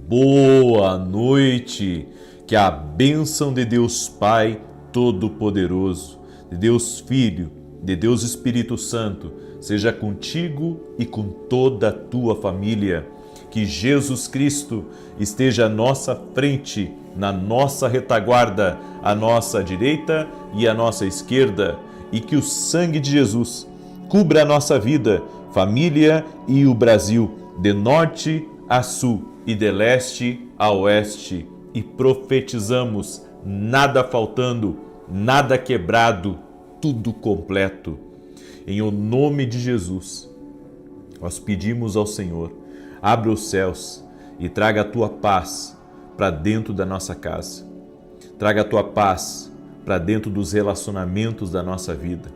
Boa noite, que a bênção de Deus Pai Todo-Poderoso, de Deus Filho, de Deus Espírito Santo, seja contigo e com toda a tua família. Que Jesus Cristo esteja à nossa frente, na nossa retaguarda, à nossa direita e à nossa esquerda, e que o sangue de Jesus cubra a nossa vida, família e o Brasil, de norte a sul e de leste a oeste, e profetizamos nada faltando, nada quebrado, tudo completo. Em o nome de Jesus, nós pedimos ao Senhor, abra os céus e traga a tua paz para dentro da nossa casa. Traga a tua paz para dentro dos relacionamentos da nossa vida.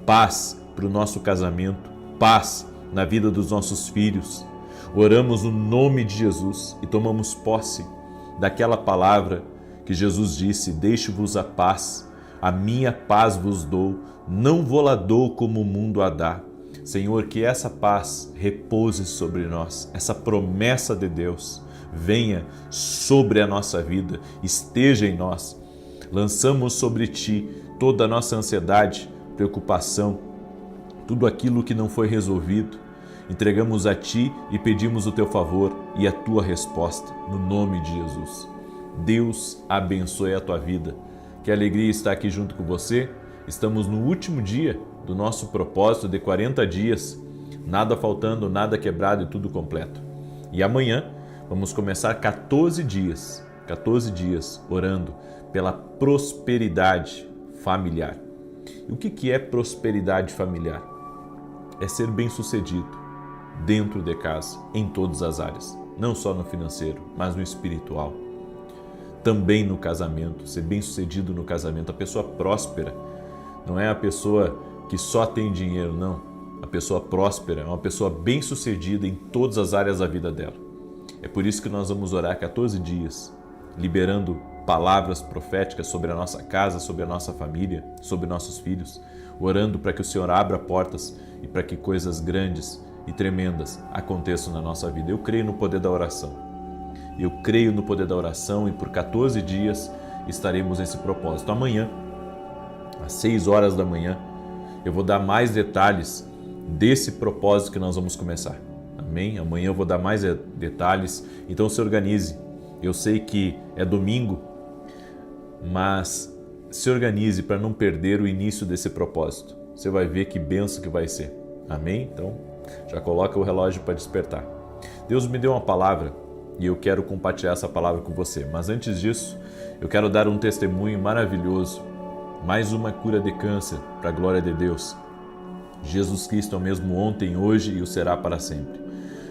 Paz para o nosso casamento, paz na vida dos nossos filhos. Oramos no nome de Jesus e tomamos posse daquela palavra que Jesus disse: deixo-vos a paz, a minha paz vos dou, não vou-la dou como o mundo a dá. Senhor, que essa paz repouse sobre nós, essa promessa de Deus venha sobre a nossa vida, esteja em nós. Lançamos sobre ti toda a nossa ansiedade, preocupação, tudo aquilo que não foi resolvido. Entregamos a ti e pedimos o teu favor e a tua resposta, no nome de Jesus. Deus abençoe a tua vida. Que alegria estar aqui junto com você. Estamos no último dia do nosso propósito de 40 dias, nada faltando, nada quebrado e tudo completo. E amanhã vamos começar 14 dias orando pela prosperidade familiar. E o que é prosperidade familiar? É ser bem-sucedido dentro de casa, em todas as áreas, não só no financeiro, mas no espiritual. Também no casamento, ser bem-sucedido no casamento. A pessoa próspera não é a pessoa que só tem dinheiro, não. A pessoa próspera é uma pessoa bem-sucedida em todas as áreas da vida dela. É por isso que nós vamos orar 14 dias, liberando palavras proféticas sobre a nossa casa, sobre a nossa família, sobre nossos filhos, orando para que o Senhor abra portas e para que coisas grandes e tremendas aconteçam na nossa vida. Eu creio no poder da oração. Eu creio no poder da oração e por 14 dias estaremos nesse propósito. Amanhã, às 6 horas da manhã, eu vou dar mais detalhes desse propósito que nós vamos começar. Amém? Amanhã eu vou dar mais detalhes, então se organize. Eu sei que é domingo, mas se organize para não perder o início desse propósito. Você vai ver que bênção que vai ser. Amém? Então, já coloca o relógio para despertar. Deus me deu uma palavra e eu quero compartilhar essa palavra com você. Mas antes disso, eu quero dar um testemunho maravilhoso. Mais uma cura de câncer, para a glória de Deus. Jesus Cristo é o mesmo ontem, hoje e o será para sempre.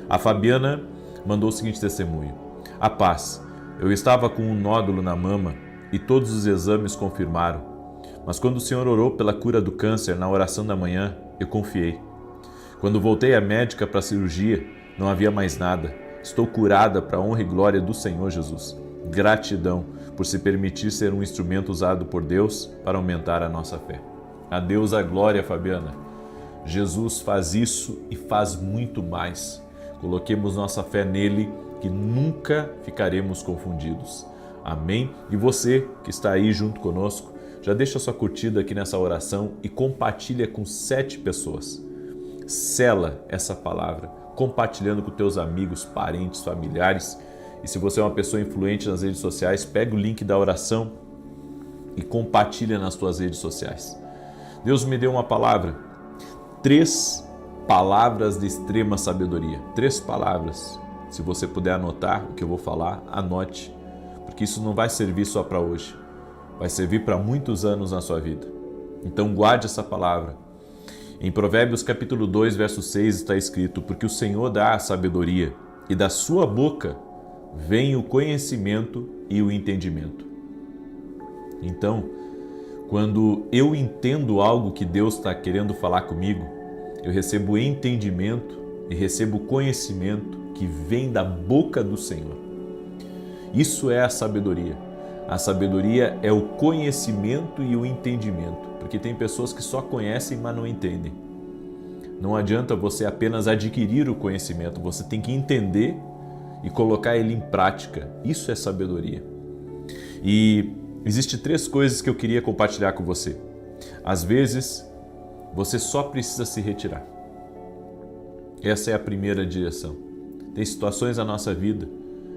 A Fabiana mandou o seguinte testemunho. A paz, eu estava com um nódulo na mama e todos os exames confirmaram. Mas quando o Senhor orou pela cura do câncer na oração da manhã, eu confiei. Quando voltei à médica para a cirurgia, não havia mais nada. Estou curada para a honra e glória do Senhor Jesus. Gratidão por se permitir ser um instrumento usado por Deus para aumentar a nossa fé. A Deus a glória, Fabiana. Jesus faz isso e faz muito mais. Coloquemos nossa fé nele, que nunca ficaremos confundidos. Amém? E você que está aí junto conosco, já deixa sua curtida aqui nessa oração e compartilha com 7 pessoas. Sela essa palavra, compartilhando com teus amigos, parentes, familiares. E se você é uma pessoa influente nas redes sociais, pega o link da oração e compartilha nas tuas redes sociais. Deus me deu uma palavra, 3 palavras de extrema sabedoria, 3 palavras. Se você puder anotar o que eu vou falar, anote, porque isso não vai servir só para hoje, vai servir para muitos anos na sua vida. Então guarde essa palavra. Em Provérbios capítulo 2, verso 6 está escrito: porque o Senhor dá a sabedoria e da sua boca vem o conhecimento e o entendimento. Então, quando eu entendo algo que Deus está querendo falar comigo, eu recebo entendimento e recebo conhecimento que vem da boca do Senhor. Isso é a sabedoria. A sabedoria é o conhecimento e o entendimento, porque tem pessoas que só conhecem, mas não entendem. Não adianta você apenas adquirir o conhecimento, você tem que entender e colocar ele em prática. Isso é sabedoria. E existem 3 coisas que eu queria compartilhar com você. Às vezes, você só precisa se retirar. Essa é a primeira direção. Tem situações na nossa vida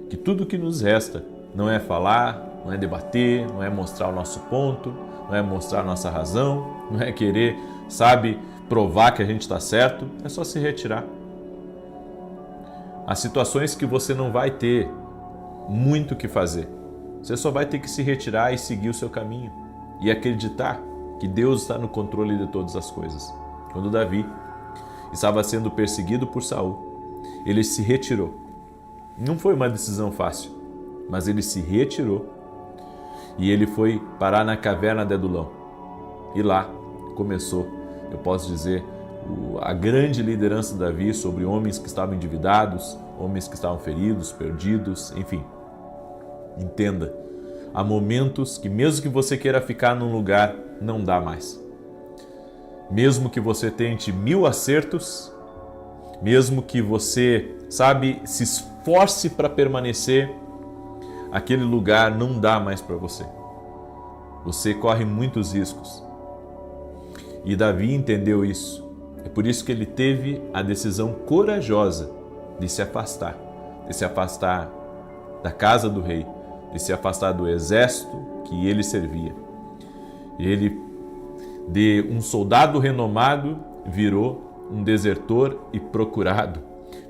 que tudo que nos resta não é falar, não é debater, não é mostrar o nosso ponto, não é mostrar a nossa razão, não é querer, provar que a gente está certo, é só se retirar. Há situações que você não vai ter muito o que fazer. Você só vai ter que se retirar e seguir o seu caminho e acreditar que Deus está no controle de todas as coisas. Quando Davi estava sendo perseguido por Saul, ele se retirou. Não foi uma decisão fácil, mas ele se retirou e ele foi parar na caverna de Adulão. E lá começou, eu posso dizer, a grande liderança de Davi sobre homens que estavam endividados, homens que estavam feridos, perdidos, enfim. Entenda, há momentos que mesmo que você queira ficar num lugar, não dá mais. Mesmo que você tente 1000 acertos, mesmo que você, se esforce para permanecer, aquele lugar não dá mais para você. Você corre muitos riscos. E Davi entendeu isso. É por isso que ele teve a decisão corajosa de se afastar da casa do rei, de se afastar do exército que ele servia. Ele, de um soldado renomado, virou um desertor e procurado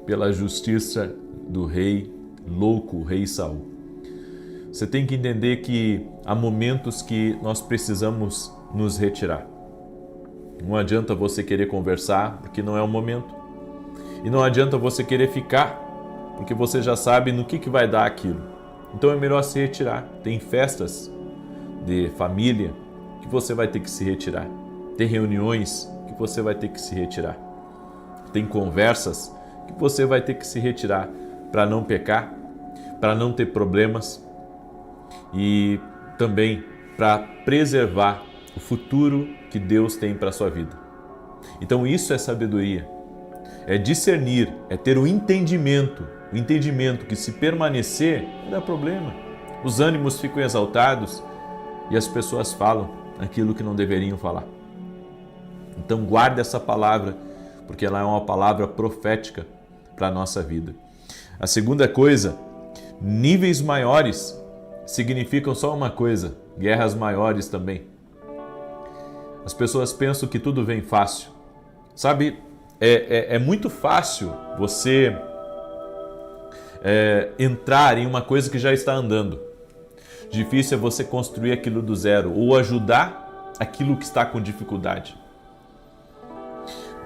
pela justiça do rei louco, o rei Saul. Você tem que entender que há momentos que nós precisamos nos retirar. Não adianta você querer conversar, porque não é o momento. E não adianta você querer ficar, porque você já sabe no que vai dar aquilo. Então é melhor se retirar. Tem festas de família que você vai ter que se retirar. Tem reuniões que você vai ter que se retirar. Tem conversas que você vai ter que se retirar para não pecar, para não ter problemas e também para preservar o futuro que Deus tem para a sua vida. Então isso é sabedoria, é discernir, é ter o entendimento que se permanecer não dá problema. Os ânimos ficam exaltados e as pessoas falam aquilo que não deveriam falar. Então guarde essa palavra, porque ela é uma palavra profética para a nossa vida. A segunda coisa, níveis maiores significam só uma coisa, guerras maiores também. As pessoas pensam que tudo vem fácil. É muito fácil você entrar em uma coisa que já está andando. Difícil é você construir aquilo do zero ou ajudar aquilo que está com dificuldade.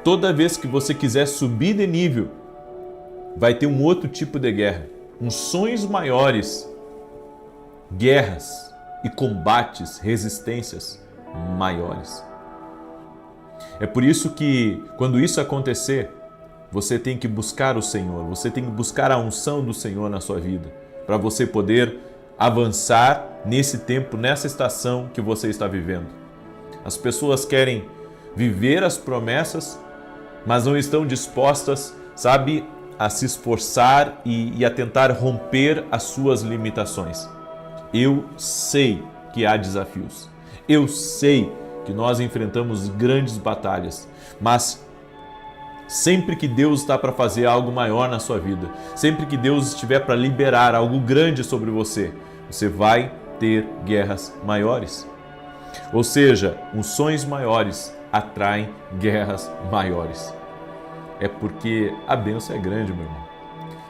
Toda vez que você quiser subir de nível, vai ter um outro tipo de guerra. Uns sonhos maiores, guerras e combates, resistências maiores. É por isso que, quando isso acontecer, você tem que buscar o Senhor, você tem que buscar a unção do Senhor na sua vida, para você poder avançar nesse tempo, nessa estação que você está vivendo. As pessoas querem viver as promessas, mas não estão dispostas, a se esforçar e a tentar romper as suas limitações. Eu sei que há desafios, eu sei que nós enfrentamos grandes batalhas, mas sempre que Deus está para fazer algo maior na sua vida, sempre que Deus estiver para liberar algo grande sobre você, você vai ter guerras maiores. Ou seja, os sonhos maiores atraem guerras maiores. É porque a bênção é grande, meu irmão.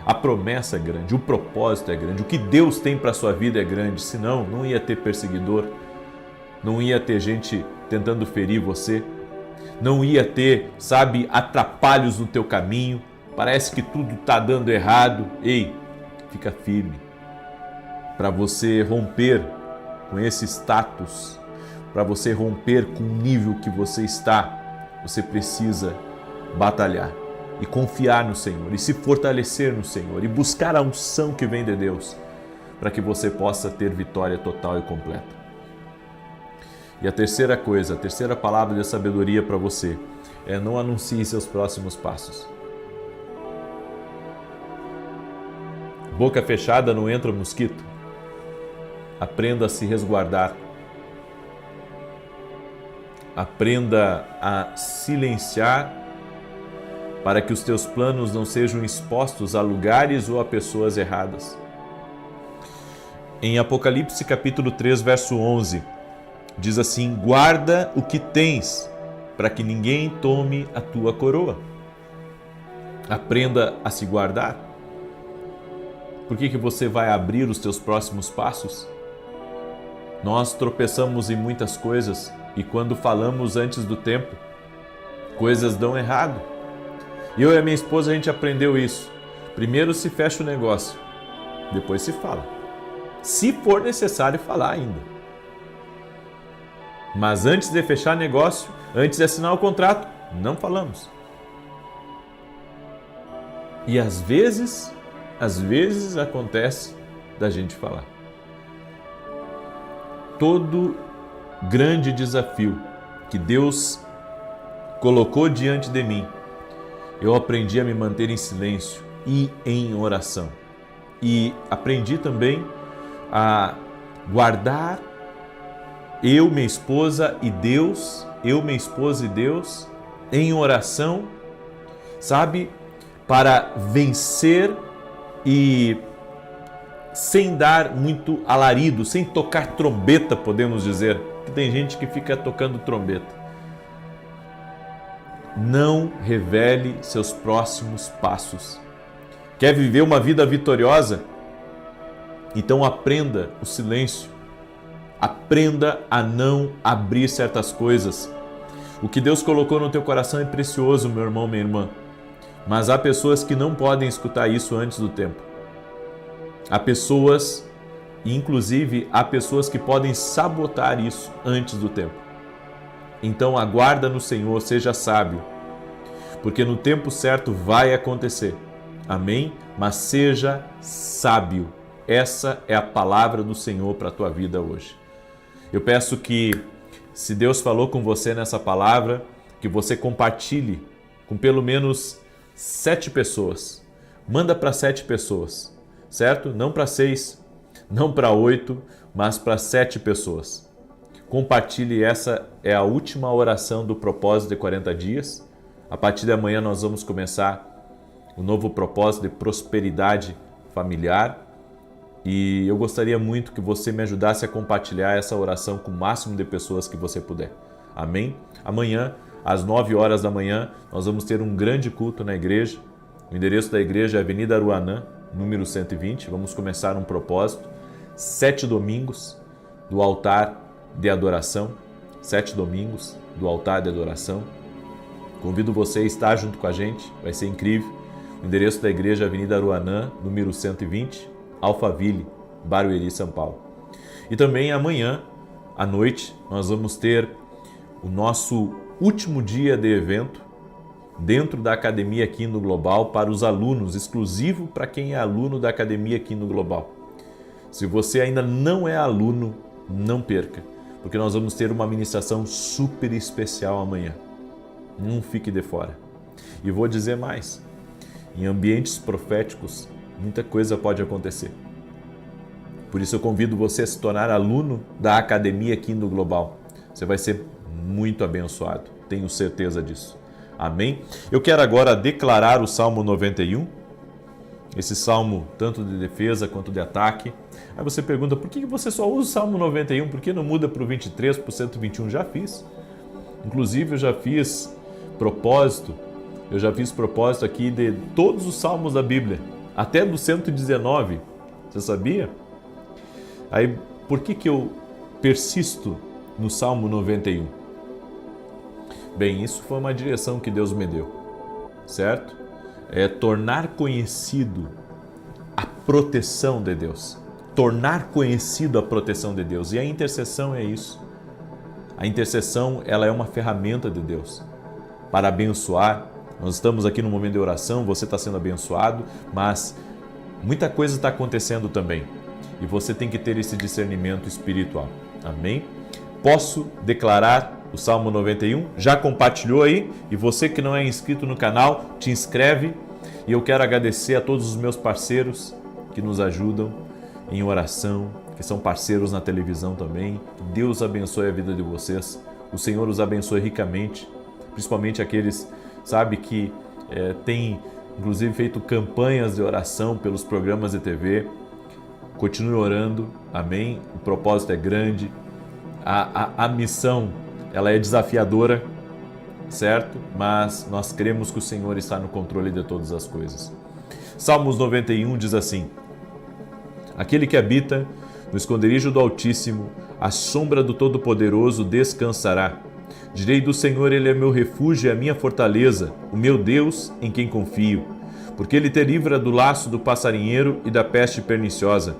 A promessa é grande, o propósito é grande, o que Deus tem para a sua vida é grande, senão não ia ter perseguidor, não ia ter gente tentando ferir você, não ia ter, atrapalhos no teu caminho, parece que tudo está dando errado. Ei, fica firme. Para você romper com esse status, para você romper com o nível que você está, você precisa batalhar e confiar no Senhor e se fortalecer no Senhor e buscar a unção que vem de Deus para que você possa ter vitória total e completa. E a terceira coisa, a terceira palavra de sabedoria para você é: não anuncie seus próximos passos. Boca fechada não entra mosquito. Aprenda a se resguardar. Aprenda a silenciar para que os teus planos não sejam expostos a lugares ou a pessoas erradas. Em Apocalipse capítulo 3, verso 11, diz assim: guarda o que tens, para que ninguém tome a tua coroa. Aprenda a se guardar. Por que você vai abrir os teus próximos passos? Nós tropeçamos em muitas coisas e quando falamos antes do tempo, coisas dão errado. Eu e a minha esposa, a gente aprendeu isso. Primeiro se fecha o negócio, depois se fala. Se for necessário falar ainda. Mas antes de fechar negócio, antes de assinar o contrato, não falamos. E às vezes acontece da gente falar. Todo grande desafio que Deus colocou diante de mim, eu aprendi a me manter em silêncio e em oração. E aprendi também a guardar eu, minha esposa e Deus, em oração, sabe? Para vencer e sem dar muito alarido, sem tocar trombeta, podemos dizer, que tem gente que fica tocando trombeta. Não revele seus próximos passos. Quer viver uma vida vitoriosa? Então aprenda o silêncio. Aprenda a não abrir certas coisas. O que Deus colocou no teu coração é precioso, meu irmão, minha irmã. Mas há pessoas que não podem escutar isso antes do tempo. Há pessoas, inclusive há pessoas que podem sabotar isso antes do tempo. Então aguarda no Senhor, seja sábio, porque no tempo certo vai acontecer. Amém? Mas seja sábio. Essa é a palavra do Senhor para a tua vida hoje. Eu peço que, se Deus falou com você nessa palavra, que você compartilhe com pelo menos 7 pessoas. Manda para 7 pessoas, certo? Não para 6, não para 8, mas para 7 pessoas. Compartilhe, essa é a última oração do propósito de 40 dias. A partir de amanhã nós vamos começar o novo propósito de prosperidade familiar. E eu gostaria muito que você me ajudasse a compartilhar essa oração com o máximo de pessoas que você puder. Amém? Amanhã, às 9 horas da manhã, nós vamos ter um grande culto na igreja. O endereço da igreja é Avenida Aruanã, número 120. Vamos começar um propósito. 7 domingos do altar de adoração. 7 domingos do altar de adoração. Convido você a estar junto com a gente, vai ser incrível. O endereço da igreja é Avenida Aruanã, número 120, Alphaville, Barueri, São Paulo. E também amanhã, à noite, nós vamos ter o nosso último dia de evento dentro da Academia Quino Global para os alunos, exclusivo para quem é aluno da Academia Quino Global. Se você ainda não é aluno, não perca, porque nós vamos ter uma ministração super especial amanhã. Não fique de fora. E vou dizer mais, em ambientes proféticos, muita coisa pode acontecer. Por isso eu convido você a se tornar aluno da Academia Quino Global. Você vai ser muito abençoado, tenho certeza disso. Amém? Eu quero agora declarar o Salmo 91, esse salmo tanto de defesa quanto de ataque. Aí você pergunta, por que você só usa o Salmo 91? Por que não muda para o 23, para o 121? Já fiz. Inclusive eu já fiz propósito aqui de todos os salmos da Bíblia, até do 119, você sabia? Aí, por que eu persisto no Salmo 91? Bem, isso foi uma direção que Deus me deu, certo? É tornar conhecido a proteção de Deus. Tornar conhecido a proteção de Deus. E a intercessão é isso. A intercessão, ela é uma ferramenta de Deus para abençoar. Nós estamos aqui no momento de oração, você está sendo abençoado, mas muita coisa está acontecendo também. E você tem que ter esse discernimento espiritual. Amém? Posso declarar o Salmo 91? Já compartilhou aí? E você que não é inscrito no canal, te inscreve. E eu quero agradecer a todos os meus parceiros que nos ajudam em oração, que são parceiros na televisão também. Que Deus abençoe a vida de vocês. O Senhor os abençoe ricamente, principalmente aqueles, sabe, que têm, inclusive, feito campanhas de oração pelos programas de TV. Continue orando, amém? O propósito é grande, a missão, ela é desafiadora, certo? Mas nós cremos que o Senhor está no controle de todas as coisas. Salmos 91 diz assim: aquele que habita no esconderijo do Altíssimo, à sombra do Todo-Poderoso descansará. Direi do Senhor, Ele é meu refúgio e a minha fortaleza, o meu Deus em quem confio. Porque Ele te livra do laço do passarinheiro e da peste perniciosa.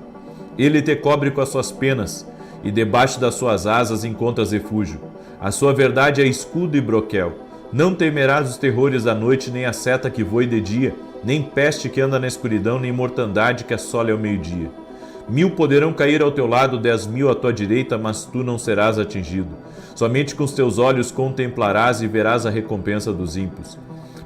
Ele te cobre com as suas penas, e debaixo das suas asas encontras refúgio. A sua verdade é escudo e broquel. Não temerás os terrores da noite, nem a seta que voe de dia, nem peste que anda na escuridão, nem mortandade que assole ao meio-dia. 1000 poderão cair ao teu lado, 10.000 à tua direita, mas tu não serás atingido. Somente com os teus olhos contemplarás e verás a recompensa dos ímpios.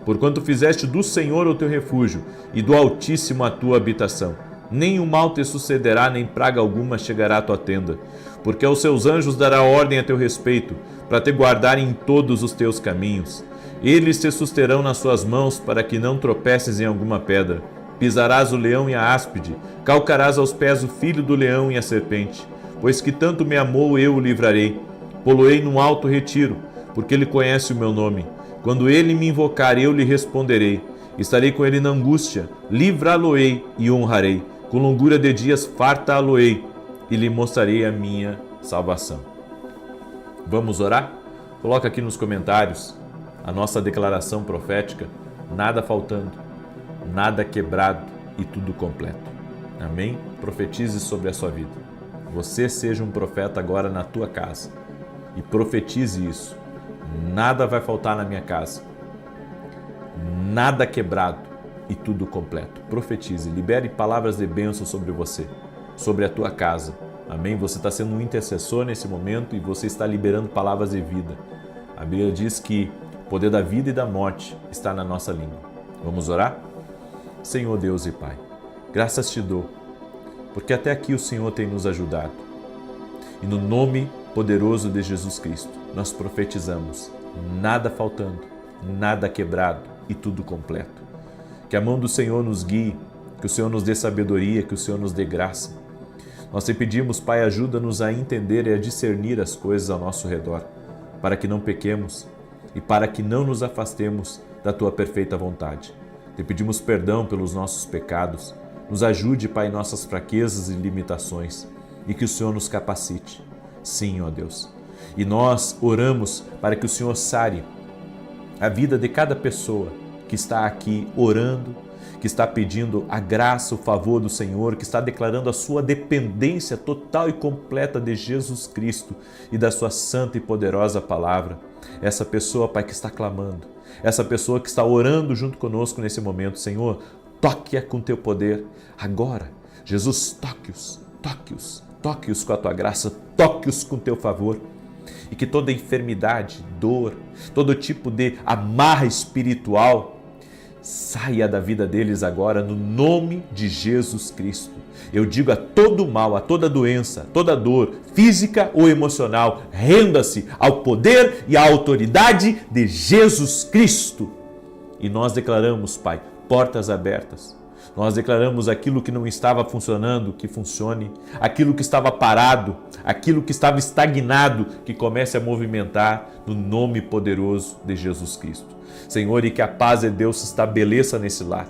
Porquanto fizeste do Senhor o teu refúgio, e do Altíssimo a tua habitação. Nem o mal te sucederá, nem praga alguma chegará à tua tenda. Porque aos seus anjos dará ordem a teu respeito, para te guardarem em todos os teus caminhos. Eles te susterão nas suas mãos, para que não tropeces em alguma pedra. Pisarás o leão e a áspide, calcarás aos pés o filho do leão e a serpente. Pois que tanto me amou, eu o livrarei. Poloei num alto retiro, porque ele conhece o meu nome. Quando ele me invocar, eu lhe responderei. Estarei com ele na angústia, livrá-lo-ei e honrarei. Com longura de dias fartá-lo-ei e lhe mostrarei a minha salvação. Vamos orar? Coloca aqui nos comentários a nossa declaração profética: nada faltando, nada quebrado e tudo completo. Amém? Profetize sobre a sua vida. Você seja um profeta agora na tua casa e profetize isso. Nada vai faltar na minha casa, nada quebrado e tudo completo. Profetize, libere palavras de bênção sobre você, sobre a tua casa. Amém? Você está sendo um intercessor nesse momento e você está liberando palavras de vida. A Bíblia diz que o poder da vida e da morte está na nossa língua. Vamos orar? Senhor Deus e Pai, graças te dou, porque até aqui o Senhor tem nos ajudado. E no nome poderoso de Jesus Cristo, nós profetizamos: nada faltando, nada quebrado e tudo completo. Que a mão do Senhor nos guie, que o Senhor nos dê sabedoria, que o Senhor nos dê graça. Nós te pedimos, Pai, ajuda-nos a entender e a discernir as coisas ao nosso redor, para que não pequemos e para que não nos afastemos da Tua perfeita vontade. Te pedimos perdão pelos nossos pecados. Nos ajude, Pai, em nossas fraquezas e limitações, e que o Senhor nos capacite. Sim, ó Deus. E nós oramos para que o Senhor sare a vida de cada pessoa que está aqui orando, que está pedindo a graça, o favor do Senhor, que está declarando a sua dependência total e completa de Jesus Cristo e da sua santa e poderosa palavra. Essa pessoa, Pai, que está clamando, essa pessoa que está orando junto conosco nesse momento, Senhor, toque-a com teu poder agora. Jesus, toque-os com a tua graça, toque-os com teu favor. E que toda enfermidade, dor, todo tipo de amarra espiritual saia da vida deles agora, no nome de Jesus Cristo. Eu digo a todo mal, a toda doença, toda dor, física ou emocional, renda-se ao poder e à autoridade de Jesus Cristo. E nós declaramos, Pai, portas abertas. Nós declaramos aquilo que não estava funcionando, que funcione. Aquilo que estava parado, aquilo que estava estagnado, que comece a movimentar no nome poderoso de Jesus Cristo. Senhor, e que a paz de Deus se estabeleça nesse lar.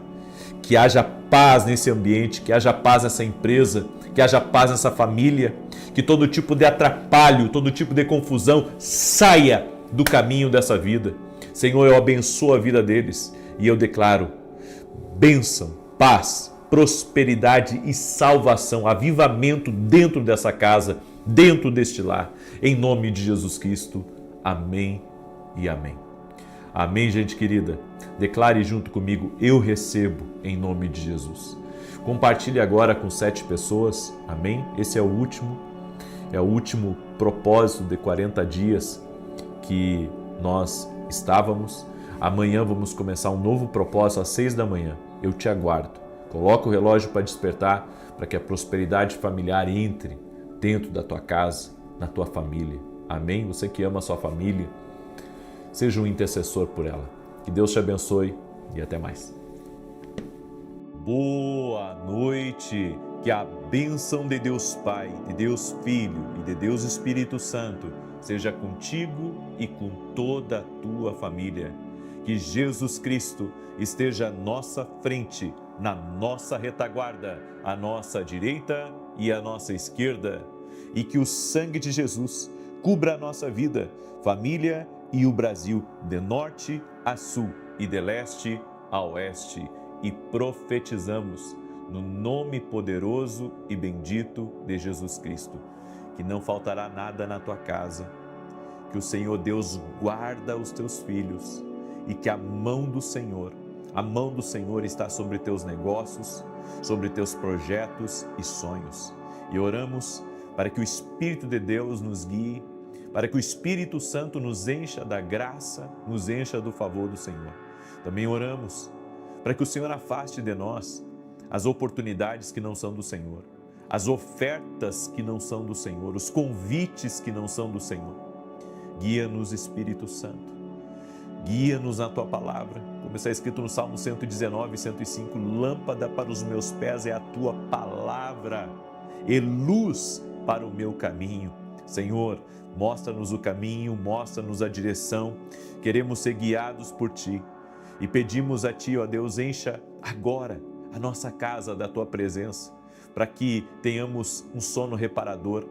Que haja paz nesse ambiente, que haja paz nessa empresa, que haja paz nessa família. Que todo tipo de atrapalho, todo tipo de confusão saia do caminho dessa vida. Senhor, eu abençoo a vida deles e eu declaro bênção, paz, prosperidade e salvação, avivamento dentro dessa casa, dentro deste lar. Em nome de Jesus Cristo. Amém e amém. Amém, gente querida? Declare junto comigo: eu recebo em nome de Jesus. Compartilhe agora com 7 pessoas. Amém? Esse é o último propósito de 40 dias que nós estávamos. Amanhã vamos começar um novo propósito às 6 da manhã. Eu te aguardo. Coloca o relógio para despertar, para que a prosperidade familiar entre dentro da tua casa, na tua família. Amém? Você que ama a sua família, seja um intercessor por ela. Que Deus te abençoe e até mais. Boa noite! Que a bênção de Deus Pai, de Deus Filho e de Deus Espírito Santo seja contigo e com toda a tua família. Que Jesus Cristo esteja à nossa frente, na nossa retaguarda, à nossa direita e à nossa esquerda. E que o sangue de Jesus cubra a nossa vida, família e o Brasil, de norte a sul e de leste a oeste. E profetizamos no nome poderoso e bendito de Jesus Cristo, que não faltará nada na tua casa, que o Senhor Deus guarda os teus filhos e que a mão do Senhor está sobre teus negócios, sobre teus projetos e sonhos. E oramos para que o Espírito de Deus nos guie, para que o Espírito Santo nos encha da graça, nos encha do favor do Senhor. Também oramos para que o Senhor afaste de nós as oportunidades que não são do Senhor, as ofertas que não são do Senhor, os convites que não são do Senhor. Guia-nos, Espírito Santo. Guia-nos na Tua Palavra. Como está escrito no Salmo 119, 105, lâmpada para os meus pés é a Tua Palavra e luz para o meu caminho. Senhor, mostra-nos o caminho, mostra-nos a direção. Queremos ser guiados por Ti. E pedimos a Ti, ó Deus, encha agora a nossa casa da Tua presença, para que tenhamos um sono reparador,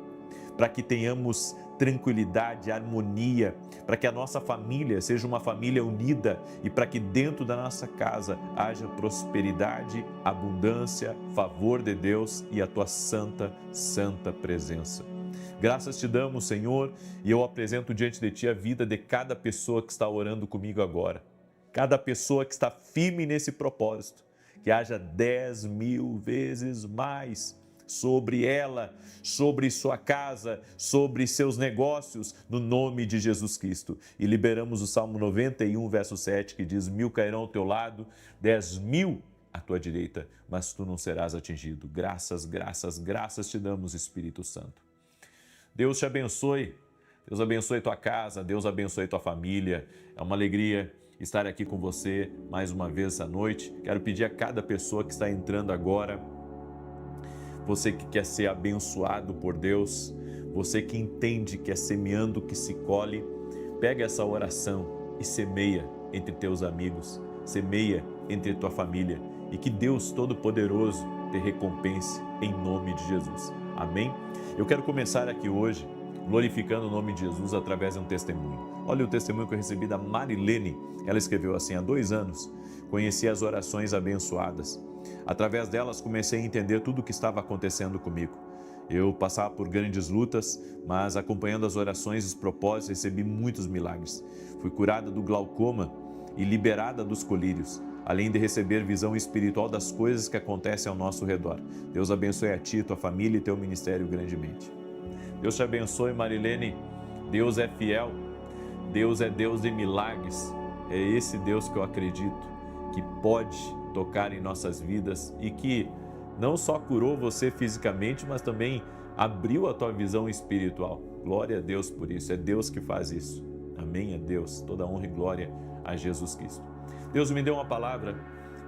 para que tenhamos tranquilidade, harmonia, para que a nossa família seja uma família unida e para que dentro da nossa casa haja prosperidade, abundância, favor de Deus e a Tua santa presença. Graças te damos, Senhor, e eu apresento diante de Ti a vida de cada pessoa que está orando comigo agora. Cada pessoa que está firme nesse propósito, que haja 10.000 vezes mais sobre ela, sobre sua casa, sobre seus negócios, no nome de Jesus Cristo. E liberamos o Salmo 91, verso 7, que diz: 1.000 cairão ao teu lado, 10.000 à tua direita, mas tu não serás atingido. Graças te damos, Espírito Santo. Deus te abençoe. Deus abençoe tua casa, Deus abençoe tua família. É uma alegria estar aqui com você mais uma vez essa noite. Quero pedir a cada pessoa que está entrando agora, você que quer ser abençoado por Deus, você que entende que é semeando que se colhe, pega essa oração e semeia entre teus amigos, semeia entre tua família e que Deus Todo-Poderoso te recompense em nome de Jesus. Amém? Eu quero começar aqui hoje glorificando o nome de Jesus através de um testemunho. Olha o testemunho que eu recebi da Marilene. Ela escreveu assim: há 2 anos conheci as orações abençoadas. Através delas comecei a entender tudo o que estava acontecendo comigo. Eu passava por grandes lutas, mas acompanhando as orações e os propósitos recebi muitos milagres. Fui curada do glaucoma e liberada dos colírios, além de receber visão espiritual das coisas que acontecem ao nosso redor. Deus abençoe a ti, tua família e teu ministério grandemente. Deus te abençoe, Marilene. Deus é fiel. Deus é Deus de milagres. É esse Deus que eu acredito, que pode tocar em nossas vidas e que não só curou você fisicamente, mas também abriu a tua visão espiritual. Glória a Deus por isso. É Deus que faz isso. Amém? É Deus. Toda honra e glória a Jesus Cristo. Deus me deu uma palavra.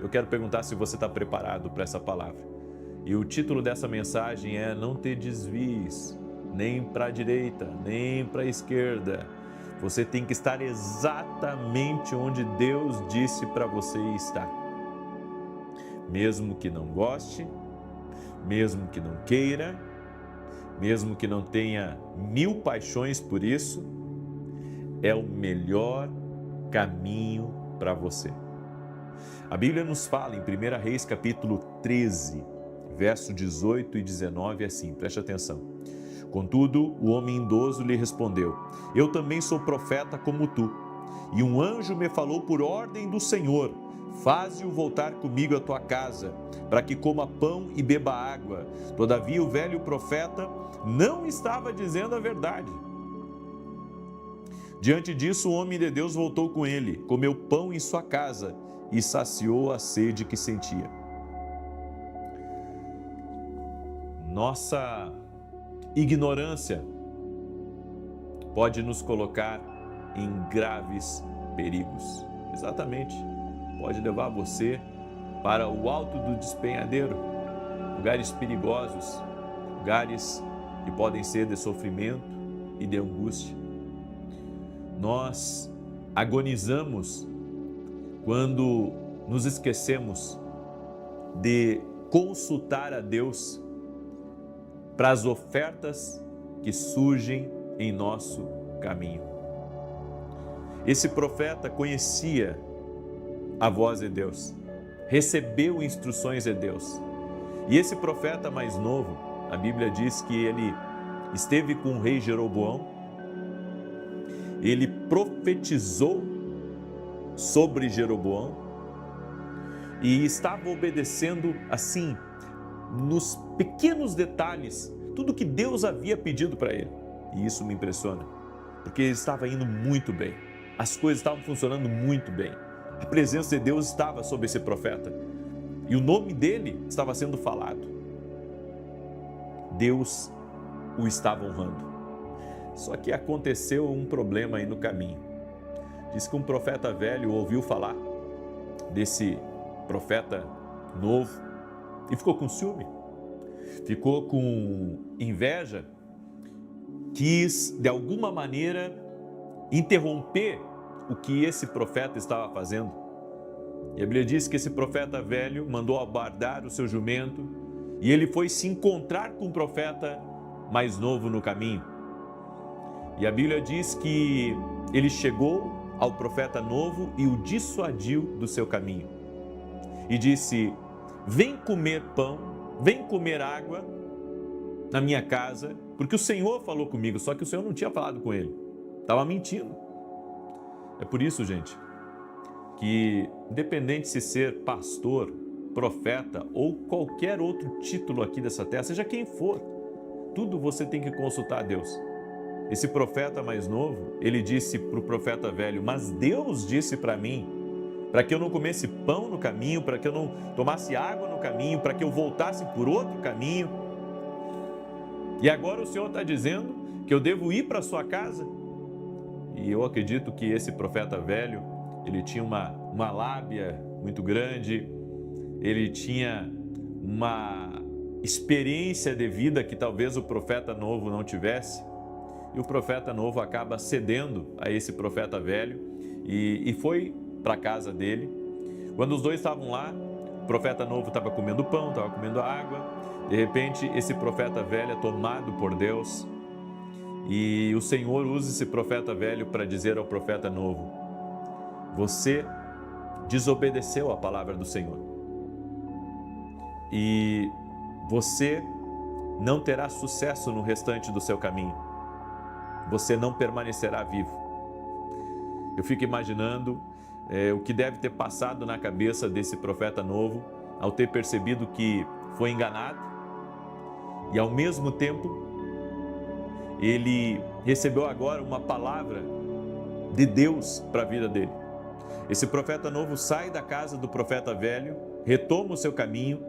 Eu quero perguntar se você está preparado para essa palavra. E o título dessa mensagem é: não te desvies nem para a direita, nem para a esquerda. Você tem que estar exatamente onde Deus disse para você estar. Mesmo que não goste, mesmo que não queira, mesmo que não tenha 1000 paixões por isso, é o melhor caminho para você. A Bíblia nos fala em 1 Reis capítulo 13, verso 18 e 19 assim, preste atenção. Contudo, o homem idoso lhe respondeu: eu também sou profeta como tu, e um anjo me falou por ordem do Senhor: faze-o voltar comigo à tua casa, para que coma pão e beba água. Todavia o velho profeta não estava dizendo a verdade. Diante disso, o homem de Deus voltou com ele, comeu pão em sua casa e saciou a sede que sentia. nossa ignorância pode nos colocar em graves perigos. Exatamente, pode levar você para o alto do despenhadeiro, lugares perigosos, lugares que podem ser de sofrimento e de angústia. Nós agonizamos quando nos esquecemos de consultar a Deus para as ofertas que surgem em nosso caminho. Esse profeta conhecia a voz de Deus, recebeu instruções de Deus. E esse profeta mais novo, a Bíblia diz que ele esteve com o rei Jeroboão, ele profetizou sobre Jeroboão e estava obedecendo assim, nos pequenos detalhes, tudo que Deus havia pedido para ele. E isso me impressiona, porque ele estava indo muito bem, as coisas estavam funcionando muito bem, a presença de Deus estava sobre esse profeta e o nome dele estava sendo falado. Deus o estava honrando. Só que aconteceu um problema aí no caminho. Diz que um profeta velho ouviu falar desse profeta novo e ficou com ciúme, ficou com inveja, quis de alguma maneira interromper o que esse profeta estava fazendo. E a Bíblia diz que esse profeta velho mandou abardar o seu jumento e ele foi se encontrar com o profeta mais novo no caminho. E a Bíblia diz que ele chegou ao profeta novo e o dissuadiu do seu caminho. E disse: vem comer pão, vem comer água na minha casa, porque o Senhor falou comigo. Só que o Senhor não tinha falado com ele, estava mentindo. É por isso, gente, que independente se ser pastor, profeta ou qualquer outro título aqui dessa terra, seja quem for, tudo você tem que consultar a Deus. Esse profeta mais novo, ele disse para o profeta velho: mas Deus disse para mim, para que eu não comesse pão no caminho, para que eu não tomasse água no caminho, para que eu voltasse por outro caminho. E agora o Senhor está dizendo que eu devo ir para a sua casa? E eu acredito que esse profeta velho, ele tinha uma lábia muito grande, ele tinha uma experiência de vida que talvez o profeta novo não tivesse. E o profeta novo acaba cedendo a esse profeta velho e foi para a casa dele. Quando os dois estavam lá, o profeta novo estava comendo pão, estava comendo água. De repente, esse profeta velho é tomado por Deus. E o Senhor usa esse profeta velho para dizer ao profeta novo: você desobedeceu a palavra do Senhor. E você não terá sucesso no restante do seu caminho. Você não permanecerá vivo. Eu fico imaginando o que deve ter passado na cabeça desse profeta novo ao ter percebido que foi enganado e ao mesmo tempo ele recebeu agora uma palavra de Deus para a vida dele. Esse profeta novo sai da casa do profeta velho, retoma o seu caminho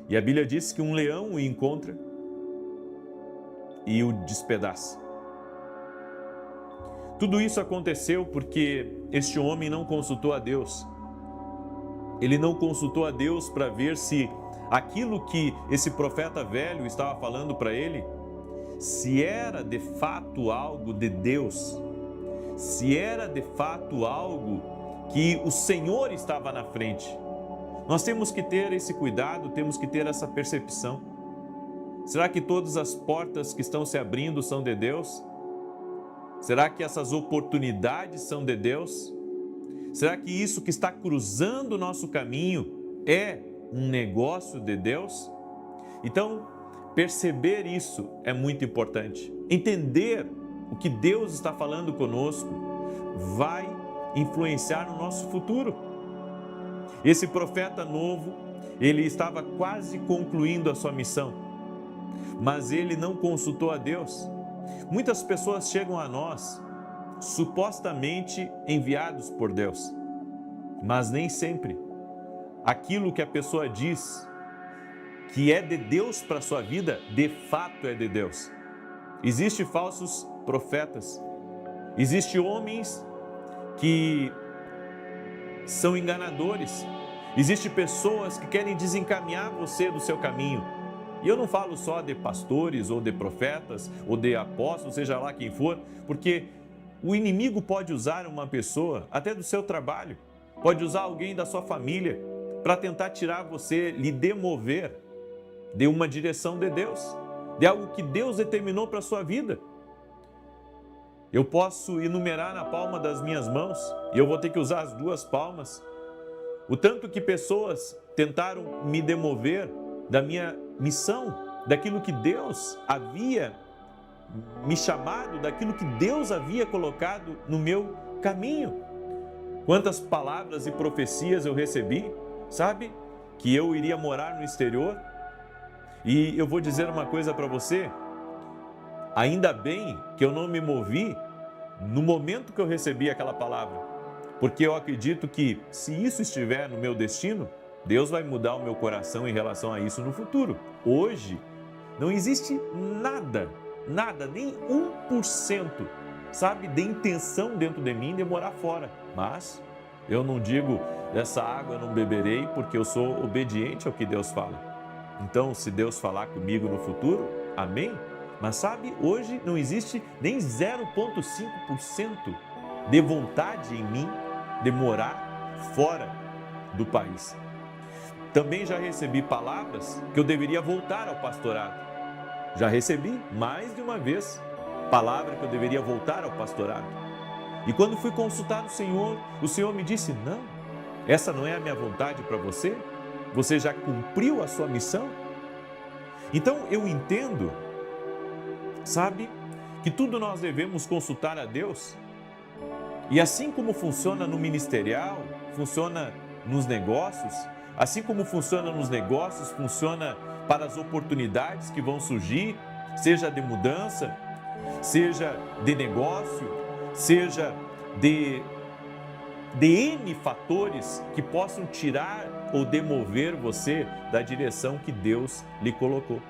e a Bíblia diz que um leão o encontra e o despedaça. Tudo isso aconteceu porque este homem não consultou a Deus. Ele não consultou a Deus para ver se aquilo que esse profeta velho estava falando para ele, se era de fato algo de Deus, se era de fato algo que o Senhor estava na frente. Nós temos que ter esse cuidado, temos que ter essa percepção. Será que todas as portas que estão se abrindo são de Deus? Será que essas oportunidades são de Deus? Será que isso que está cruzando o nosso caminho é um negócio de Deus? Então, perceber isso é muito importante. Entender o que Deus está falando conosco vai influenciar no nosso futuro. Esse profeta novo, ele estava quase concluindo a sua missão, mas ele não consultou a Deus. Muitas pessoas chegam a nós supostamente enviados por Deus, mas nem sempre aquilo que a pessoa diz que é de Deus para a sua vida, de fato é de Deus. Existem falsos profetas, existem homens que são enganadores, existem pessoas que querem desencaminhar você do seu caminho. E eu não falo só de pastores, ou de profetas, ou de apóstolos, seja lá quem for, porque o inimigo pode usar uma pessoa, até do seu trabalho, pode usar alguém da sua família, para tentar tirar você, lhe demover de uma direção de Deus, de algo que Deus determinou para a sua vida. Eu posso enumerar na palma das minhas mãos, e eu vou ter que usar as duas palmas, o tanto que pessoas tentaram me demover da minha missão, daquilo que Deus havia me chamado, daquilo que Deus havia colocado no meu caminho. Quantas palavras e profecias eu recebi, sabe? Que eu iria morar no exterior. E eu vou dizer uma coisa para você, ainda bem que eu não me movi no momento que eu recebi aquela palavra, porque eu acredito que se isso estiver no meu destino, Deus vai mudar o meu coração em relação a isso no futuro. Hoje, não existe nada, nem 1%, sabe, de intenção dentro de mim de morar fora. Mas eu não digo, dessa água eu não beberei, porque eu sou obediente ao que Deus fala. Então, se Deus falar comigo no futuro, amém? Mas sabe, hoje não existe nem 0,5% de vontade em mim de morar fora do país. Também já recebi palavras que eu deveria voltar ao pastorado. Já recebi mais de uma vez palavra que eu deveria voltar ao pastorado. E quando fui consultar o Senhor me disse, não, essa não é a minha vontade para você? Você já cumpriu a sua missão? Então eu entendo, sabe, que tudo nós devemos consultar a Deus. E assim como funciona no ministerial, funciona nos negócios, assim como funciona nos negócios, funciona para as oportunidades que vão surgir, seja de mudança, seja de negócio, seja de N fatores que possam tirar ou demover você da direção que Deus lhe colocou.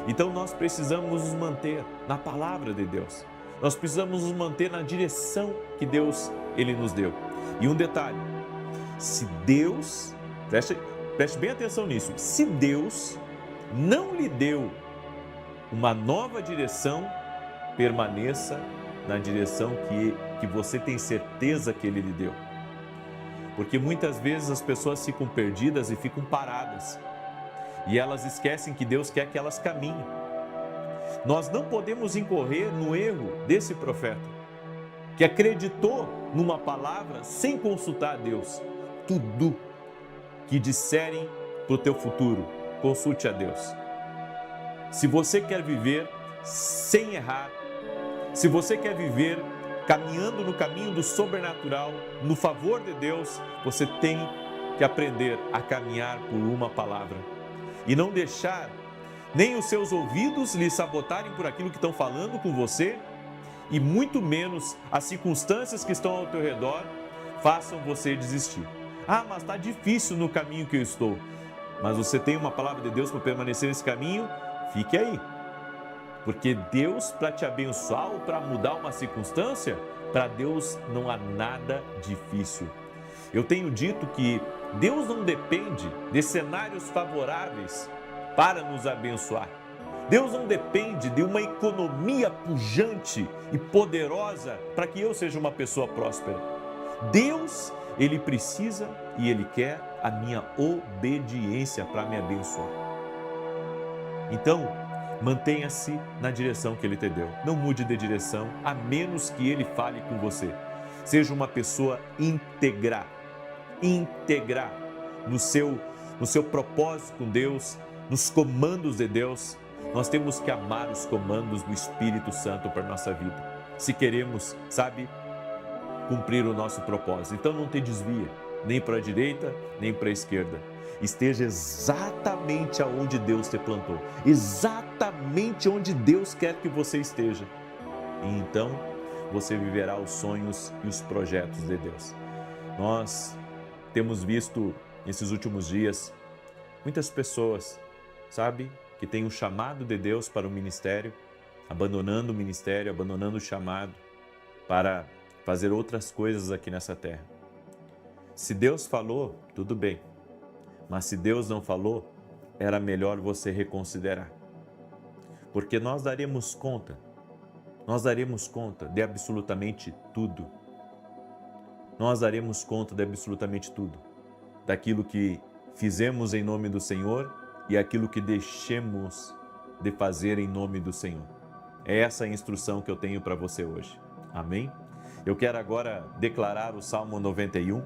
Então nós precisamos nos manter na palavra de Deus. Nós precisamos nos manter na direção que Deus ele nos deu. E um detalhe, se Deus, preste bem atenção nisso, se Deus não lhe deu uma nova direção, permaneça na direção que você tem certeza que Ele lhe deu. Porque muitas vezes as pessoas ficam perdidas e ficam paradas. E elas esquecem que Deus quer que elas caminhem. Nós não podemos incorrer no erro desse profeta, que acreditou numa palavra sem consultar a Deus. Tudo que disserem para o teu futuro, consulte a Deus. Se você quer viver sem errar, se você quer viver caminhando no caminho do sobrenatural, no favor de Deus, você tem que aprender a caminhar por uma palavra. E não deixar nem os seus ouvidos lhe sabotarem por aquilo que estão falando com você, e muito menos as circunstâncias que estão ao teu redor façam você desistir. Ah, mas está difícil no caminho que eu estou. Mas você tem uma palavra de Deus para permanecer nesse caminho? Fique aí. Porque Deus, para te abençoar ou para mudar uma circunstância, para Deus não há nada difícil. Eu tenho dito que Deus não depende de cenários favoráveis para nos abençoar. Deus não depende de uma economia pujante e poderosa para que eu seja uma pessoa próspera. Deus, Ele precisa e Ele quer a minha obediência para me abençoar. Então, mantenha-se na direção que Ele te deu. Não mude de direção, a menos que Ele fale com você. Seja uma pessoa íntegra no seu propósito com Deus, nos comandos de Deus. Nós temos que amar os comandos do Espírito Santo para a nossa vida, se queremos, sabe, cumprir o nosso propósito. Então não te desvia, nem para a direita, nem para a esquerda. Esteja exatamente aonde Deus te plantou, exatamente onde Deus quer que você esteja. E então você viverá os sonhos e os projetos de Deus. Nós temos visto nesses últimos dias muitas pessoas sabe, que tem o chamado de Deus para o ministério, abandonando o ministério, abandonando o chamado para fazer outras coisas aqui nessa terra. Se Deus falou, tudo bem, mas se Deus não falou, era melhor você reconsiderar. Porque nós daremos conta de absolutamente tudo. Nós daremos conta de absolutamente tudo, daquilo que fizemos em nome do Senhor e aquilo que deixemos de fazer em nome do Senhor. É essa a instrução que eu tenho para você hoje. Amém? Eu quero agora declarar o Salmo 91.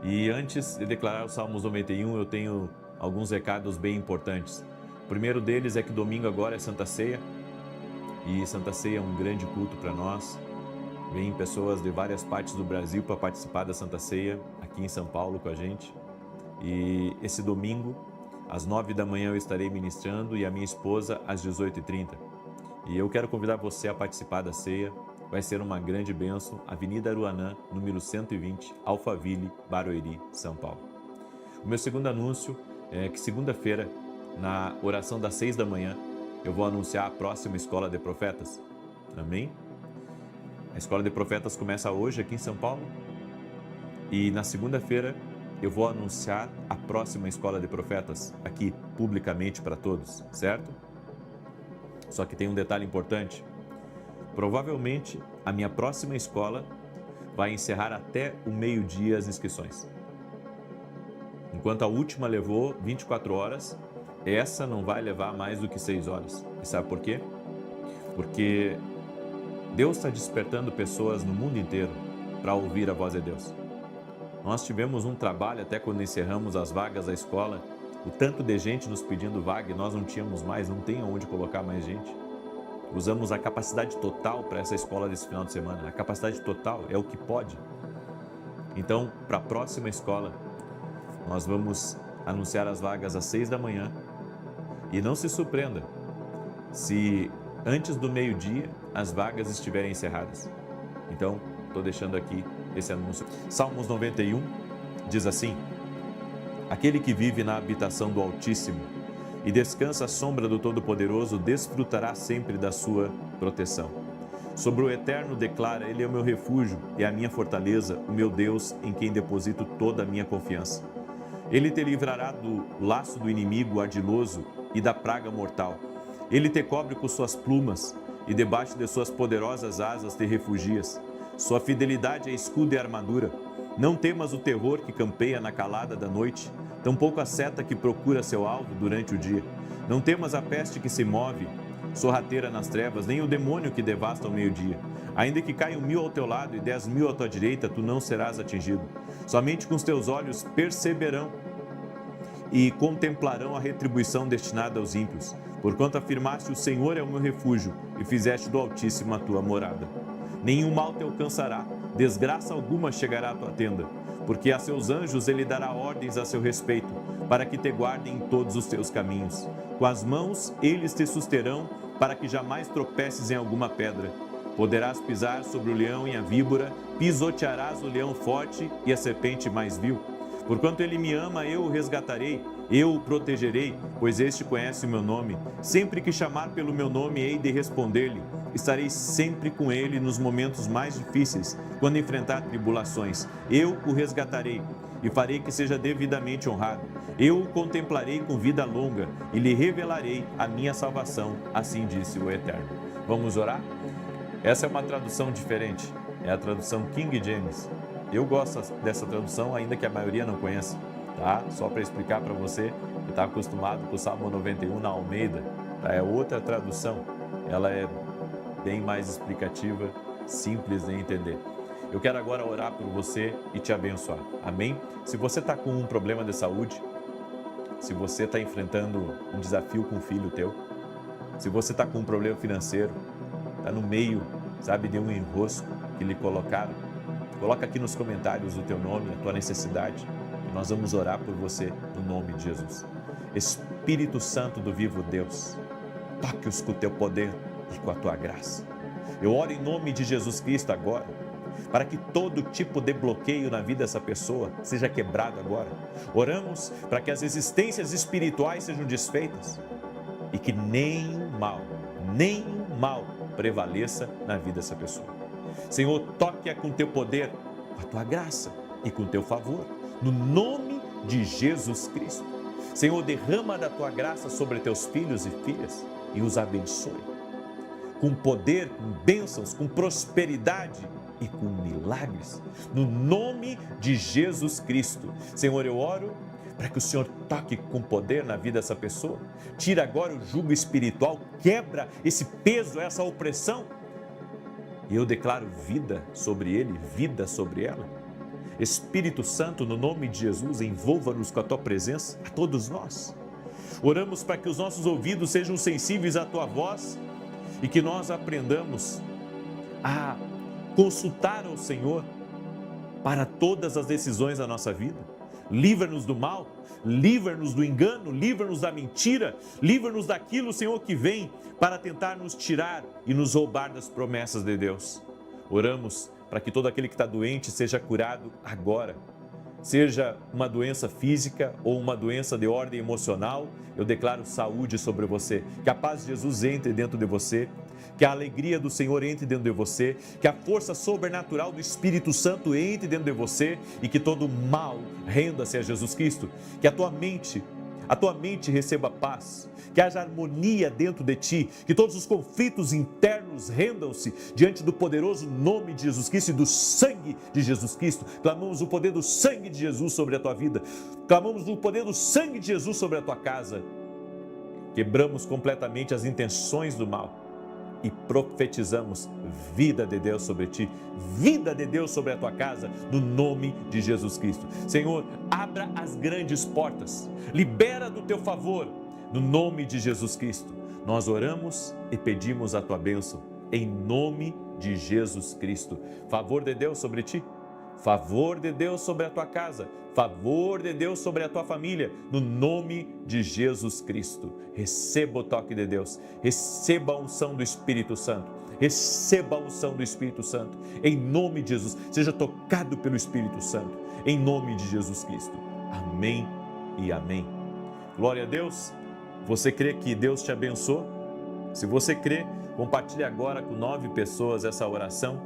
E antes de declarar o Salmo 91, eu tenho alguns recados bem importantes. O primeiro deles é que domingo agora é Santa Ceia. E Santa Ceia é um grande culto para nós. Vêm pessoas de várias partes do Brasil para participar da Santa Ceia, aqui em São Paulo com a gente. E esse domingo, às 9 da manhã, eu estarei ministrando e a minha esposa às 18h30. E eu quero convidar você a participar da ceia. Vai ser uma grande bênção, Avenida Aruanã, número 120, Alphaville, Barueri, São Paulo. O meu segundo anúncio é que segunda-feira, na oração das 6 da manhã, eu vou anunciar a próxima Escola de Profetas. Amém? A Escola de Profetas começa hoje aqui em São Paulo e na segunda-feira eu vou anunciar a próxima Escola de Profetas aqui publicamente para todos, certo? Só que tem um detalhe importante. Provavelmente a minha próxima escola vai encerrar até o meio-dia as inscrições. Enquanto a última levou 24 horas, essa não vai levar mais do que 6 horas. E sabe por quê? Porque Deus está despertando pessoas no mundo inteiro para ouvir a voz de Deus. Nós tivemos um trabalho até quando encerramos as vagas da escola, o tanto de gente nos pedindo vaga e nós não tínhamos mais, não tem aonde colocar mais gente. Usamos a capacidade total para essa escola desse final de semana. A capacidade total é o que pode. Então, para a próxima escola, nós vamos anunciar as vagas às 6 da manhã. E não se surpreenda se antes do meio-dia as vagas estiverem encerradas. Então, estou deixando aqui esse anúncio. Salmos 91 diz assim: aquele que vive na habitação do Altíssimo e descansa à sombra do Todo-Poderoso, desfrutará sempre da sua proteção. Sobre o Eterno declara: Ele é o meu refúgio e a minha fortaleza, o meu Deus, em quem deposito toda a minha confiança. Ele te livrará do laço do inimigo ardiloso e da praga mortal. Ele te cobre com suas plumas e debaixo de suas poderosas asas te refugias. Sua fidelidade é escudo e armadura. Não temas o terror que campeia na calada da noite, tampouco a seta que procura seu alvo durante o dia. Não temas a peste que se move, sorrateira nas trevas, nem o demônio que devasta ao meio-dia. Ainda que caiam 1000 ao teu lado e 10.000 à tua direita, tu não serás atingido. Somente com os teus olhos perceberão e contemplarão a retribuição destinada aos ímpios, porquanto afirmaste: o Senhor é o meu refúgio, e fizeste do Altíssimo a tua morada. Nenhum mal te alcançará, desgraça alguma chegará à tua tenda, porque a seus anjos ele dará ordens a seu respeito, para que te guardem em todos os teus caminhos. Com as mãos eles te susterão, para que jamais tropeces em alguma pedra. Poderás pisar sobre o leão e a víbora, pisotearás o leão forte e a serpente mais vil. Porquanto ele me ama, eu o resgatarei, eu o protegerei, pois este conhece o meu nome. Sempre que chamar pelo meu nome, hei de responder-lhe. Estarei sempre com ele nos momentos mais difíceis, quando enfrentar tribulações. Eu o resgatarei e farei que seja devidamente honrado. Eu o contemplarei com vida longa e lhe revelarei a minha salvação, assim disse o Eterno. Vamos orar? Essa é uma tradução diferente, é a tradução King James. Eu gosto dessa tradução, ainda que a maioria não conheça, tá? Só para explicar para você que está acostumado com o Salmo 91 na Almeida, tá? É outra tradução, ela é bem mais explicativa, simples de entender. Eu quero agora orar por você e te abençoar, amém? Se você está com um problema de saúde, se você está enfrentando um desafio com um filho teu, se você está com um problema financeiro, está no meio, sabe, de um enrosco que lhe colocaram, coloca aqui nos comentários o teu nome, a tua necessidade, e nós vamos orar por você no nome de Jesus. Espírito Santo do vivo Deus, toque-os com o teu poder e com a tua graça. Eu oro em nome de Jesus Cristo agora, para que todo tipo de bloqueio na vida dessa pessoa seja quebrado agora. Oramos para que as resistências espirituais sejam desfeitas e que nenhum mal prevaleça na vida dessa pessoa. Senhor, toque-a com teu poder, com a tua graça e com teu favor, no nome de Jesus Cristo. Senhor, derrama da tua graça sobre teus filhos e filhas e os abençoe com poder, com bênçãos, com prosperidade e com milagres, no nome de Jesus Cristo. Senhor, eu oro para que o Senhor toque com poder na vida dessa pessoa, tira agora o jugo espiritual, quebra esse peso, essa opressão, e eu declaro vida sobre ele, vida sobre ela. Espírito Santo, no nome de Jesus, envolva-nos com a tua presença, a todos nós. Oramos para que os nossos ouvidos sejam sensíveis à tua voz e que nós aprendamos a consultar ao Senhor para todas as decisões da nossa vida. Livra-nos do mal, livra-nos do engano, livra-nos da mentira, livra-nos daquilo, Senhor, que vem para tentar nos tirar e nos roubar das promessas de Deus. Oramos para que todo aquele que está doente seja curado agora. Seja uma doença física ou uma doença de ordem emocional, eu declaro saúde sobre você. Que a paz de Jesus entre dentro de você, que a alegria do Senhor entre dentro de você, que a força sobrenatural do Espírito Santo entre dentro de você e que todo mal renda-se a Jesus Cristo. Que a tua mente receba paz, que haja harmonia dentro de ti, que todos os conflitos internos rendam-se diante do poderoso nome de Jesus Cristo e do sangue de Jesus Cristo. Clamamos o poder do sangue de Jesus sobre a tua vida, clamamos o poder do sangue de Jesus sobre a tua casa. Quebramos completamente as intenções do mal e profetizamos vida de Deus sobre ti, vida de Deus sobre a tua casa, no nome de Jesus Cristo. Senhor, abra as grandes portas, libera do teu favor, no nome de Jesus Cristo. Nós oramos e pedimos a tua bênção, em nome de Jesus Cristo. Favor de Deus sobre ti, favor de Deus sobre a tua casa, favor de Deus sobre a tua família, no nome de Jesus Cristo. Receba o toque de Deus, receba a unção do Espírito Santo, receba a unção do Espírito Santo, em nome de Jesus. Seja tocado pelo Espírito Santo, em nome de Jesus Cristo. Amém e amém. Glória a Deus. Você crê que Deus te abençoou? Se você crê, compartilhe agora com 9 pessoas essa oração.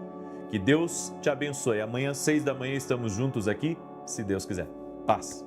Que Deus te abençoe. Amanhã, 6 da manhã, estamos juntos aqui, se Deus quiser. Paz.